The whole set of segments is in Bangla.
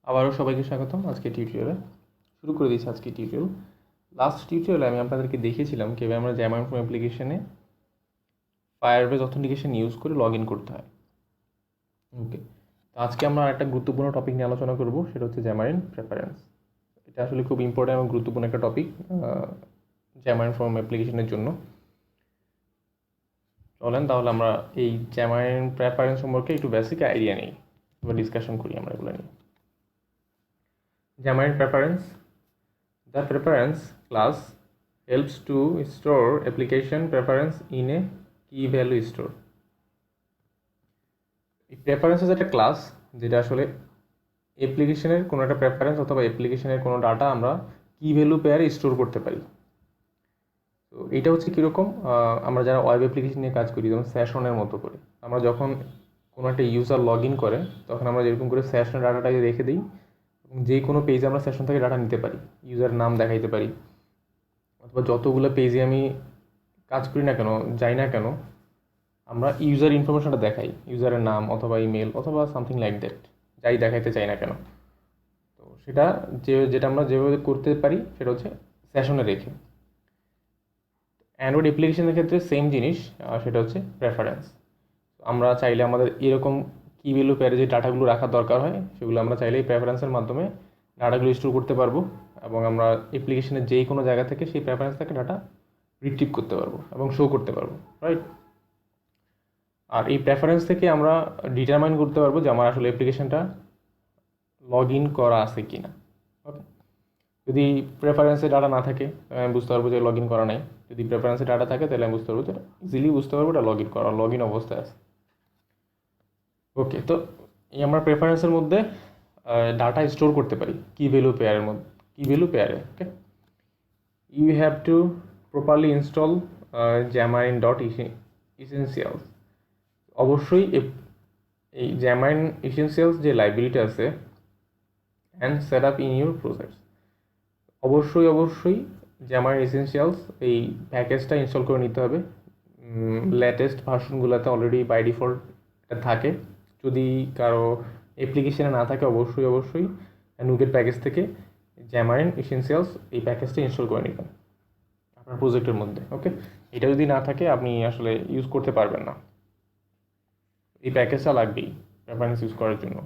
আবারও সবাইকে স্বাগতম আজকে টিউটোরিয়ালে। শুরু করে দিয়েছি আজকে টিউটোরিয়াল। লাস্ট টিউটোরিয়ালে আমি আপনাদেরকে দেখিয়েছিলাম কীভাবে আমরা জ্যাম ইনফো অ্যাপ্লিকেশনে ফায়ারবেস অথেন্টিকেশন ইউজ করে লগ ইন করতে হয়। ওকে, তো আজকে আমরা একটা গুরুত্বপূর্ণ টপিক নিয়ে আলোচনা করব, সেটা হচ্ছে জ্যামারিন প্রেফারেন্স। এটা আসলে খুব ইম্পর্ট্যান্ট এবং গুরুত্বপূর্ণ একটা টপিক জ্যামারিন ফর্ম অ্যাপ্লিকেশনের জন্য। চলেন তাহলে আমরা এই জ্যামারিন প্রেফারেন্স সম্পর্কে একটু বেসিক আইডিয়া নিই বা ডিসকাশন করি আমরা এগুলো নিয়ে। জ্যামারিন preference: the preference class helps to store application preference in a key value store. এই প্রেফারেন্স হচ্ছে একটা ক্লাস যেটা আসলে অ্যাপ্লিকেশনের কোনো একটা প্রেফারেন্স অথবা অ্যাপ্লিকেশনের কোনো ডাটা আমরা কি ভ্যালু পেয়ারে স্টোর করতে পারি। তো এটা হচ্ছে কীরকম, আমরা যারা ওয়েব অ্যাপ্লিকেশন নিয়ে কাজ করি, যেমন সেশনের মতো করে আমরা যখন কোনো একটা ইউজার লগ ইন করে তখন আমরা যেরকম করে সেশনের ডাটাটাকে রেখে দিই, যে কোনো পেজে আমরা সেশন থেকে ডাটা নিতে পারি, ইউজার নাম দেখাইতে পারি, অথবা যতগুলো পেজে আমি কাজ করি না কেন, যাই না কেন, আমরা ইউজার ইনফরমেশনটা দেখাই, ইউজারের নাম অথবা ইমেল অথবা সামথিং লাইক দ্যাট, যাই দেখাইতে চাই না কেন। তো সেটা যেটা আমরা যেভাবে করতে পারি সেটা হচ্ছে সেশনে রেখে। অ্যান্ড্রয়েড অ্যাপ্লিকেশনের ক্ষেত্রে সেম জিনিস, সেটা হচ্ছে প্রেফারেন্স। আমরা চাইলে আমাদের এরকম কি ভ্যালু পেয়ারে যে ডাটাগুলো রাখার দরকার হয় সেগুলো আমরা চাইলে এই প্রেফারেন্সের মাধ্যমে ডাটাগুলো স্টোর করতে পারবো, এবং আমরা অ্যাপ্লিকেশনের যেই কোনো জায়গা থেকে সেই প্রেফারেন্স থেকে ডাটা রিট্রিভ করতে পারবো এবং শো করতে পারবো, রাইট? আর এই প্রেফারেন্স থেকে আমরা ডিটারমাইন করতে পারবো যে আমার আসলে অ্যাপ্লিকেশনটা লগ ইন করা আছে কি না। ওকে, যদি প্রেফারেন্সে ডাটা না থাকে আমি বুঝতে পারবো যে লগ ইন করা নাই। যদি প্রেফারেন্সে ডাটা থাকে তাহলে আমি বুঝতে পারবো যে ইজিলি বুঝতে পারবো এটা লগ ইন করা, লগ ইন অবস্থায় আছে। ওকে, তো এই আমরা প্রেফারেন্সের মধ্যে ডাটা স্টোর করতে পারি কি ভ্যালু পেয়ারের মধ্যে, কি ভ্যালু পেয়ারে। Okay, you have to properly install xamarin.essentials. অবশ্যই এই xamarin essentials যে লাইব্রেরিটা আছে and set up in your process, অবশ্যই xamarin essentials এই প্যাকেজটা ইনস্টল করে নিতে হবে। লেটেস্ট ভার্সনগুলোতে অলরেডি বাই ডিফল্ট থাকে। যদি কারো অ্যাপ্লিকেশনে না থাকে অবশ্যই নুগেট প্যাকেজ থেকে xamarin essentials এই প্যাকেজটা ইনস্টল করে নেবেন আপনার প্রজেক্টের মধ্যে। ওকে, এটা যদি না থাকে আপনি আসলে ইউজ করতে পারবেন না, এই প্যাকেজটা লাগবেই প্রেফারেন্স ইউজ করার জন্য।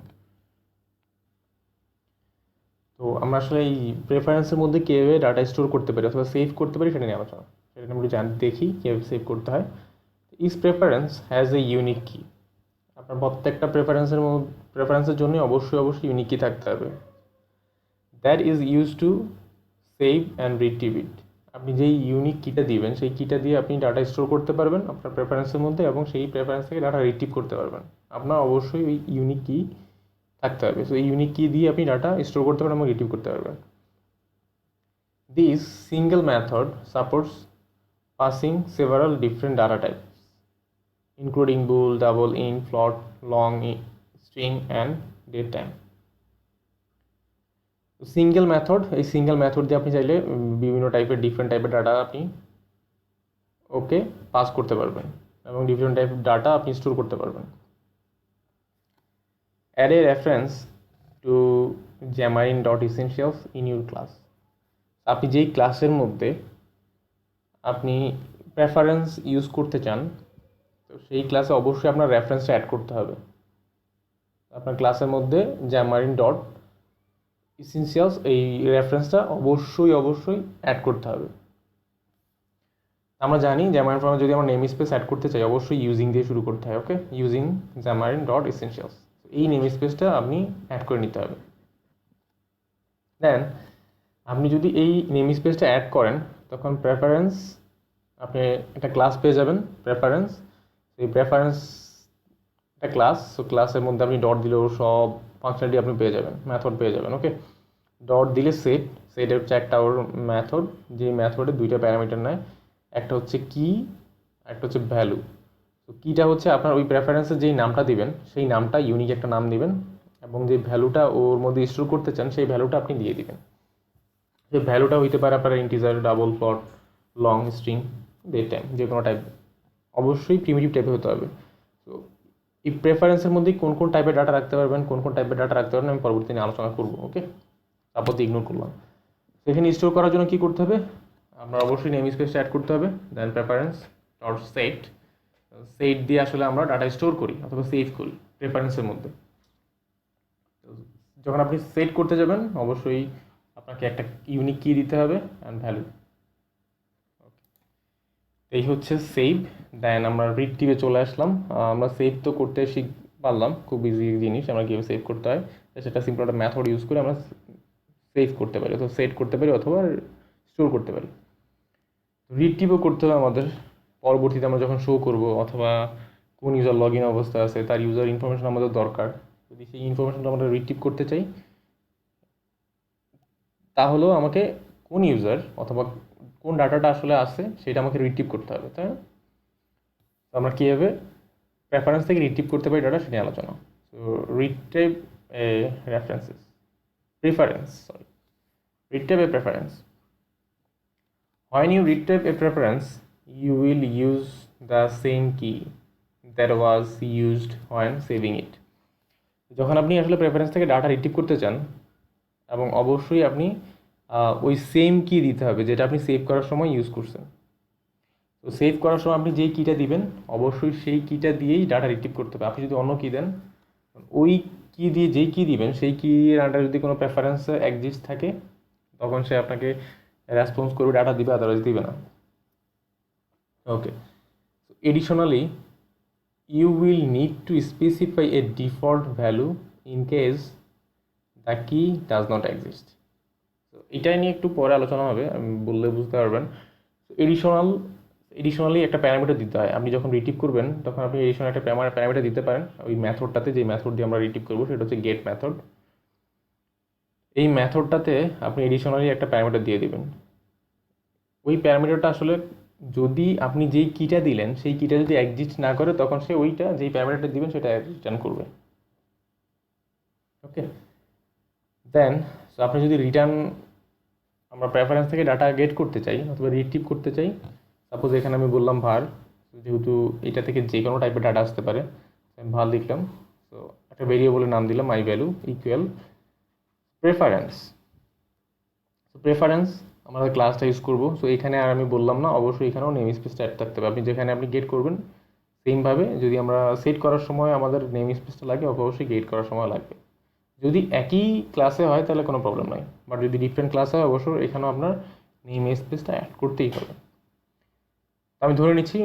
তো আমরা আসলে এই প্রেফারেন্সের মধ্যে কীভাবে ডাটা স্টোর করতে পারি অথবা সেভ করতে পারি সেটা নিয়ে আলোচনা, সেটা আমরা দেখি কীভাবে সেভ করতে হয়। Each preference has a unique key. আপনার প্রত্যেকটা প্রেফারেন্সের জন্য অবশ্যই ইউনিক কি থাকতে হবে। That is use to save and retrieve it. আপনি যেই ইউনিক কিটা দিবেন সেই কিটা দিয়ে আপনি ডাটা স্টোর করতে পারবেন আপনার প্রেফারেন্সের মধ্যে, এবং সেই প্রেফারেন্স থেকে ডাটা রিট্রিভ করতে পারবেন। আপনার অবশ্যই ওই ইউনিক কি থাকতে হবে। সো এই ইউনিক কি দিয়ে আপনি ডাটা স্টোর করতে পারবেন এবং রিট্রিভ করতে পারবেন। This single method supports passing several different data types including bool, double, int, float, long string and date time. Single method, এই সিঙ্গেল মেথড দিয়ে আপনি চাইলে বিভিন্ন টাইপের ডিফারেন্ট টাইপের ডাটা আপনি ওকে পাস করতে পারবেন এবং ডিফারেন্ট টাইপ ডাটা আপনি স্টোর করতে পারবেন। Add a reference to xamarin.essentials in your class. আপনি যেই ক্লাসের মধ্যে আপনি প্রেফারেন্স ইউজ করতে চান, তো সেই ক্লাসে অবশ্যই আপনার রেফারেন্সটা অ্যাড করতে হবে। আপনার ক্লাসের মধ্যে xamarin.essentials এই রেফারেন্সটা অবশ্যই অ্যাড করতে হবে। আমরা জানি xamarin ফর্মে যদি আমরা নেম স্পেস অ্যাড করতে চাই অবশ্যই ইউজিং দিয়ে শুরু করতে হয়। ওকে, ইউজিং xamarin.essentials, এই নেম স্পেসটা আপনি অ্যাড করে নিতে হবে। দেন আপনি যদি এই নেম স্পেসটা অ্যাড করেন তখন প্রেফারেন্স, আপনি একটা ক্লাস পেয়ে যাবেন প্রেফারেন্স। এই প্রেফারেন্স একটা ক্লাস, সো ক্লাসের মধ্যে আপনি ডট দিলেও সব ফাংশনালিটি আপনি পেয়ে যাবেন, মেথড পেয়ে যাবেন। ওকে, ডট দিলে সেটের হচ্ছে একটা ওর মেথড, যে মেথডে দুইটা প্যারামিটার নেয়, একটা হচ্ছে কি, একটা হচ্ছে ভ্যালু। তো কিটা হচ্ছে আপনার ওই প্রেফারেন্সের যেই নামটা দিবেন সেই নামটা ইউনিক একটা নাম দিবেন, এবং যে ভ্যালুটা ওর মধ্যে স্টোর করতে চান সেই ভ্যালুটা আপনি দিয়ে দিবেন। যে ভ্যালুটা হইতে পারে আপনার integer, double, float, long string, date time, যে কোনো টাইপ, অবশ্যই প্রিমিটিভ টাইপে হতে হবে। তো এই প্রেফারেন্সের মধ্যে কোন কোন টাইপের ডাটা রাখতে পারবেন, কোন কোন টাইপের ডাটা রাখতে পারবেন আমি পরবর্তী দিনে আলোচনা করবো। ওকে, আপাতত ইগনোর করলাম। সেখানে স্টোর করার জন্য কী করতে হবে, আপনার অবশ্যই নেম স্পেসটা অ্যাড করতে হবে। দেন প্রেফারেন্স ডট সেট, সেট দিয়ে আসলে আমরা ডাটা স্টোর করি অথবা সেভ করি প্রেফারেন্সের মধ্যে। যখন আপনি সেট করতে যাবেন অবশ্যই আপনাকে একটা ইউনিক কি দিতে হবে অ্যান্ড ভ্যালু। এই হচ্ছে সেভ। দেন আমরা রিট্রিভে চলে আসলাম। আমরা সেভ তো করতে পারলাম, খুব ইজি জিনিস, আমরা কীভাবে সেভ করতে হয় সেটা সিম্পল একটা মেথড ইউজ করে আমরা সেভ করতে পারি অথবা সেট করতে পারি অথবা স্টোর করতে পারি। রিট্রিভও করতে হবে আমাদের, পরবর্তীতে আমরা যখন শো করব অথবা কোন ইউজার লগ ইন অবস্থা আছে তার ইউজার ইনফরমেশন আমাদের দরকার, যদি সেই ইনফরমেশনটা আমরা রিট্রিভ করতে চাই তাহলেও আমাকে কোন ইউজার অথবা কোন ডাটাটা আসলে আছে সেটা আমাকে রিট্রিভ করতে হবে, তাই না? তো আমরা কীভাবে প্রেফারেন্স থেকে রিট্রিভ করতে পারি ডাটা সেটা আলোচনা। তো retrieve references retrieve a preference. When you retrieve a preference, you will use the same key that was used when saving it. যখন আপনি আসলে প্রেফারেন্স থেকে ডাটা রিট্রিভ করতে চান এবং অবশ্যই আপনি ওই সেম কি দিতে হবে যেটা আপনি সেভ করার সময় ইউজ করছেন। তো সেভ করার সময় আপনি যেই কিটা দিবেন অবশ্যই সেই কিটা দিয়েই ডাটা রিট্রিভ করতে হবে। আপনি যদি অন্য কি দেন, ওই কি দিয়ে যেই কি দিবেন সেই কির আন্ডারে যদি কোনো প্রেফারেন্স এক্সিস্ট থাকে তখন সে আপনাকে রেসপন্স করবে, ডাটা দিবে, আদারওয়াইজ দিবে না। ওকে, additionally you will need to specify a default value in case the key does not exist. তো এটাই নিয়ে একটু পরে আলোচনা হবে, আমি বললে বুঝতে পারবেন। এডিশনালি একটা প্যারামিটার দিতে হয়। আপনি যখন রিট্রিভ করবেন তখন আপনি এডিশনাল একটা প্যারামিটার দিতে পারেন ওই মেথডটাতে, যে মেথড দিয়ে আমরা রিট্রিভ করবো সেটা হচ্ছে গেট মেথড। এই মেথডটাতে আপনি এডিশনালি একটা প্যারামিটার দিয়ে দেবেন। ওই প্যারামিটারটা আসলে যদি আপনি যেই কিটা দিলেন সেই কিটা যদি এক্সিস্ট না করে তখন সে ওইটা যেই প্যারামিটারটা দিবেন সেটা রিটার্ন করবে। ওকে, দেন আপনি যদি আমরা প্রেফারেন্স থেকে ডাটা গেট করতে চাই অথবা রিট্রিভ করতে চাই, সাপোজ এখানে আমি বললাম ভার, যেহেতু এটা থেকে যে কোনো টাইপের ডাটা আসতে পারে, আমি ভার লিখলাম। তো একটা ভেরিয়েবলের নাম দিলাম মাই ভ্যালু ইকুয়াল প্রেফারেন্স। তো প্রেফারেন্স আমরা ক্লাসটা ইউজ করবো। সো এখানে আর আমি বললাম না, অবশ্যই এখানেও নেম স্পেসটা অ্যাড থাকতে হবে। আপনি যেখানে আপনি গেট করবেন সেমভাবে যদি আমরা সেট করার সময় আমাদের নেম স্পেসটা লাগে অবশ্যই গেট করার সময় লাগবে। যদি একই ক্লাসে হয় তাহলে কোনো প্রবলেম নাই, বাট যদি ডিফারেন্ট ক্লাসে হয় অবশ্যই এখানেও আপনার নেম স্পেসটা অ্যাড করতেই হবে। আমি ধরে নিচ্ছি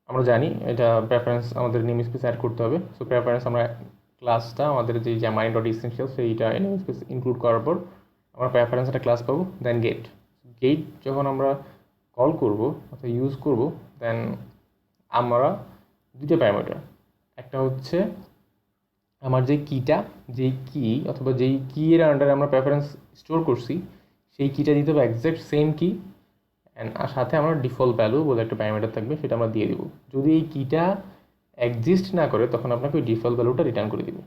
আমরা জানি এটা প্রেফারেন্স আমাদের নেম স্পেস অ্যাড করতে হবে। সো প্রেফারেন্স আমরা ক্লাসটা আমাদের যে জামাইন ডট ইসেনশিয়াল সেইটা নেম স্পেস ইনক্লুড করার পর আমরা প্রেফারেন্স একটা ক্লাস পাবো। দেন গেট যখন আমরা কল করব অর্থাৎ ইউজ করব, দেন আমরা দুটো প্যারামিটার, একটা হচ্ছে আমার যে কিটা, যেই কি অথবা যেই কি এর আন্ডারে আমরা প্রেফারেন্স স্টোর করছি সেই কিটা দিতে হবে এক্স্যাক্ট সেম কি, অ্যান্ড সাথে আমরা ডিফল্ট ভ্যালু বলে একটা প্যারামিটার থাকবে সেটা আমরা দিয়ে দিব। যদি এই কিটা এক্সিস্ট না করে তখন আপনাকে ওই ডিফল্ট ভ্যালুটা রিটার্ন করে দিব।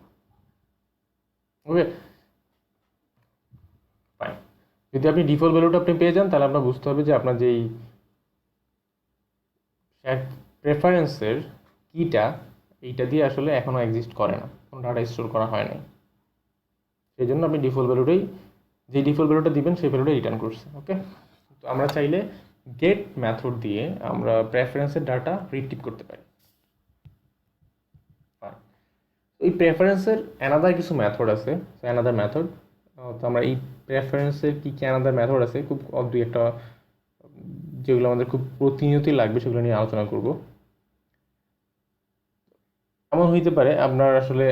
ওকে, ফাইন। যদি আপনি ডিফল্ট ভ্যালুটা আপনি পেয়ে যান তাহলে আপনার বুঝতে হবে যে আপনার যেই প্রেফারেন্সের কিটা এইটা দিয়ে আসলে এখনও এক্সিস্ট করে না, কোনো ডাটা স্টোর করা হয় নাই। সেই জন্য আপনি ডিফল্ট ভ্যালুটাই, যে ডিফল্ট ভ্যালুটা দিবেন সেই ভ্যালুটাই রিটার্ন করছে। ওকে, তো আমরা চাইলে গেট মেথড দিয়ে আমরা প্রেফারেন্সের ডাটা রিট্রিভ করতে পারি। এই প্রেফারেন্সের অ্যানাদার কিছু মেথড আছে, অ্যানাদার মেথড। তো আমরা এই প্রেফারেন্সের কী কী অ্যানাদার মেথড আছে খুব দুই একটা যেগুলো আমাদের খুব প্রতিনিয়তই লাগবে সেগুলো নিয়ে আলোচনা করব। এমন হইতে পারে আপনার আসলে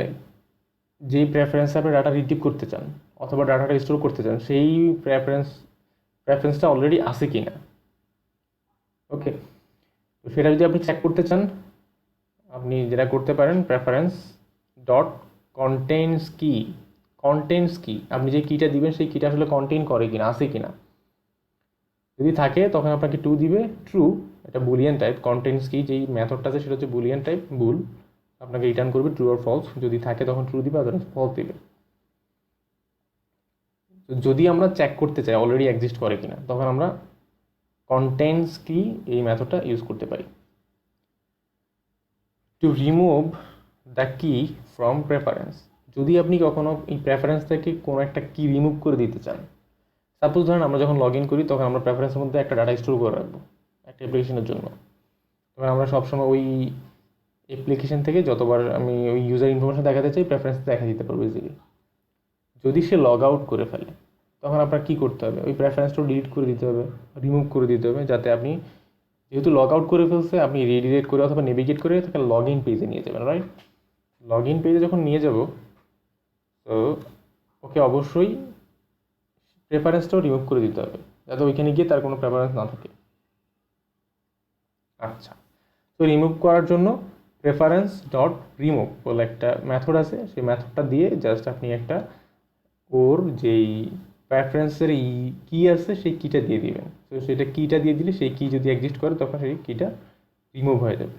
যেই প্রেফারেন্সে আপনি ডাটা রিট্রিভ করতে চান অথবা ডাটাটা স্টোর করতে চান সেই প্রেফারেন্সটা অলরেডি আছে কি না। ওকে, তো সেটা যদি আপনি চেক করতে চান আপনি যেটা করতে পারেন প্রেফারেন্স ডট কন্টেন্টস কি, আপনি যে কিটা দিবেন সেই কিটা আসলে কন্টেইন করে কিনা, আছে কিনা। যদি থাকে তখন আপনাকে ট্রু দিবে, ট্রু, এটা বুলিয়ান টাইপ। কন্টেন্টস কি যেই মেথডটা আছে সেটা হচ্ছে বুলিয়ান টাইপ, বুল, আপনাকে রিটার্ন করবে ট্রু আর ফলস। যদি থাকে তখন ট্রু দিবে, আদারওয়াইজ ফলস দিবে। যদি আমরা চেক করতে চাই অলরেডি এক্সিস্ট করে কিনা তখন আমরা কন্টেন্টস কি এই মেথডটা ইউজ করতে পারি। টু রিমুভ দ্য কি ফ্রম প্রেফারেন্স। যদি আপনি কখনো এই প্রেফারেন্স থেকে কোনো একটা কি রিমুভ করে দিতে চান, সাপোজ ধরেন আমরা যখন লগ ইন করি তখন আমরা প্রেফারেন্সের মধ্যে একটা ডাটা স্টোর করে রাখবো একটা অ্যাপ্লিকেশনের জন্য। তখন আমরা সবসময় ওই অ্যাপ্লিকেশন থেকে যতবার আমি ওই ইউজার ইনফরমেশন দেখাতে চাই প্রেফারেন্স দেখা দিতে পারবো ইজিলি। যদি সে লগ আউট করে ফেলে তখন আপনার কী করতে হবে, ওই প্রেফারেন্সটাও ডিলিট করে দিতে হবে, রিমুভ করে দিতে হবে, যাতে আপনি যেহেতু লগ আউট করে ফেলছে আপনি রিডিরেক্ট করে অথবা নেভিগেট করে তাকে লগ ইন পেজে নিয়ে যাবেন, রাইট? লগ ইন পেজে যখন নিয়ে যাব তো ওকে অবশ্যই প্রেফারেন্সটাও রিমুভ করে দিতে হবে যাতে ওইখানে গিয়ে তার কোনো প্রেফারেন্স না থাকে। আচ্ছা, তো রিমুভ করার জন্য প্রেফারেন্স ডট রিমুভ বলে একটা মেথড আছে, সেই মেথডটা দিয়ে জাস্ট আপনি একটা ওর যেই প্রেফারেন্সের কি আছে সেই কিটা দিয়ে দিবেন। তো সেটা কিটা দিয়ে দিলে সেই কি যদি এক্সিস্ট করে তখন সেই কিটা রিমুভ হয়ে যাবে।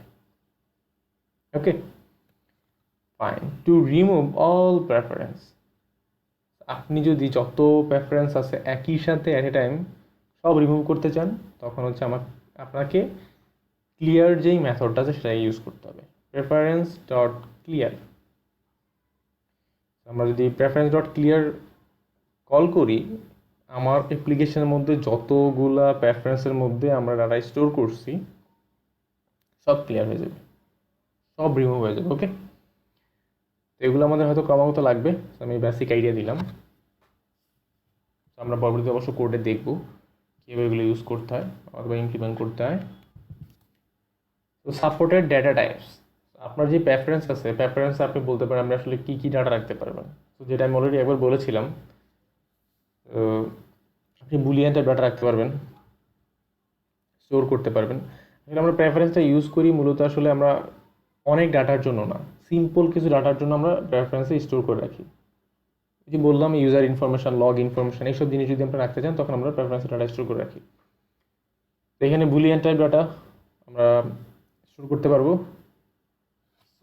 Okay fine. To remove all preference, আপনি যদি যত প্রেফারেন্স আছে একই সাথে অ্যাট এ টাইম সব রিমুভ করতে চান তখন হচ্ছে আপনাকে ক্লিয়ার যেই মেথডটা আছে সেটা ইউজ করতে হবে, প্রেফারেন্স ডট ক্লিয়ার। আমরা যদি প্রেফারেন্স ডট ক্লিয়ার কল করি আমার অ্যাপ্লিকেশনের মধ্যে যতগুলা প্রেফারেন্সের মধ্যে আমরা ডাটা স্টোর করছি সব ক্লিয়ার হয়ে যাবে, সব রিমুভ হয়ে যাবে। ওকে, তো এগুলো আমাদের হয়তো ক্রমাগত লাগবে, আমি বেসিক আইডিয়া দিলাম। আমরা পরবর্তীতে অবশ্য কোডে দেখবো কীভাবে এগুলো ইউজ করতে হয় অথবা ইমপ্লিমেন্ট করতে হয়। তো সাপোর্টেড ডেটা টাইপস, আপনার যে প্রেফারেন্স আছে প্রেফারেন্স আপনি বলতে পারেন আপনি আসলে কী কী ডাটা রাখতে পারবেন। তো যেটা আমি অলরেডি একবার বলেছিলাম, আপনি বুলিয়ান টাইপ ডাটা রাখতে পারবেন, স্টোর করতে পারবেন। আসলে আমরা প্রেফারেন্সটা ইউজ করি মূলত আসলে আমরা অনেক ডাটার জন্য না, সিম্পল কিছু ডাটার জন্য আমরা প্রেফারেন্সে স্টোর করে রাখি। যে বললাম ইউজার ইনফরমেশন, লগ ইনফরমেশন, এইসব জিনিস যদি আমরা রাখতে চান তখন আমরা প্রেফারেন্সে ডাটা স্টোর করে রাখি। তো এখানে বুলিয়ান টাইপ ডাটা আমরা স্টোর করতে পারবো।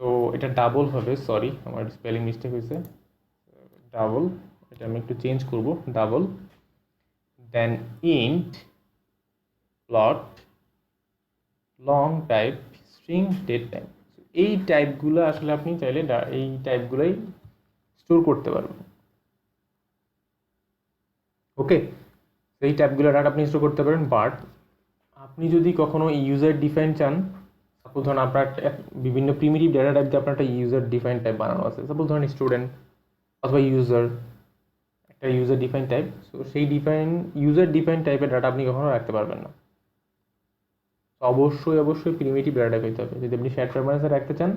তো এটা ডাবল হবে, সরি আমার স্পেলিং মিস্টেক হয়েছে, ডাবল, এটা আমি একটু চেঞ্জ করব, double then int float long type string date type. এই টাইপগুলো আসলে আপনি চাইলে এই টাইপগুলোই স্টোর করতে পারবেন। ওকে, এই টাইপগুলো ডাটা আপনি স্টোর করতে পারেন, বাট আপনি যদি কখনো ইউজার ডিফাইন চান, সাপোজ ধরুন আপনার বিভিন্ন প্রিমিটিভ ডেটা টাইপ দিয়ে আপনার একটা ইউজার ডিফাইন টাইপ বানানো আছে, সাপোজ ধরুন স্টুডেন্ট অথবা ইউজার, একটা ইউজার ডিফাইন টাইপ। সো সেই ইউজার ডিফাইন টাইপের ডাটা আপনি কখনো রাখতে পারবেন না। অবশ্যই প্রিমিটিভ ডাটা টাইপ হতে হবে। যদি আপনি শেয়ার প্রেফারেন্সে রাখতে চান,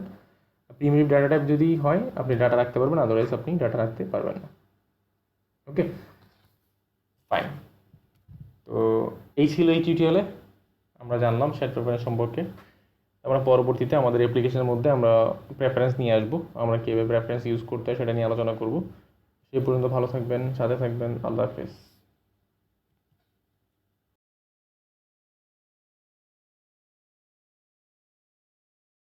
প্রিমিটিভ ডাটা টাইপ যদি হয় আপনি ডাটা রাখতে পারবেন, আদারওয়াইজ আপনি ডাটা রাখতে পারবেন না। Okay fine. তো এই ছিল এই টিউটোরিয়ালে আমরা জানলাম শেয়ার প্রেফারেন্স সম্পর্কে। আমরা পরবর্তীতে আমাদের অ্যাপ্লিকেশনের মধ্যে আমরা প্রেফারেন্স নিয়ে আসবো, আমরা কীভাবে প্রেফারেন্স ইউজ করতে হয় সেটা নিয়ে আলোচনা করব। সেই পর্যন্ত ভালো থাকবেন, সাথে থাকবেন, আল্লাহ হাফেজ।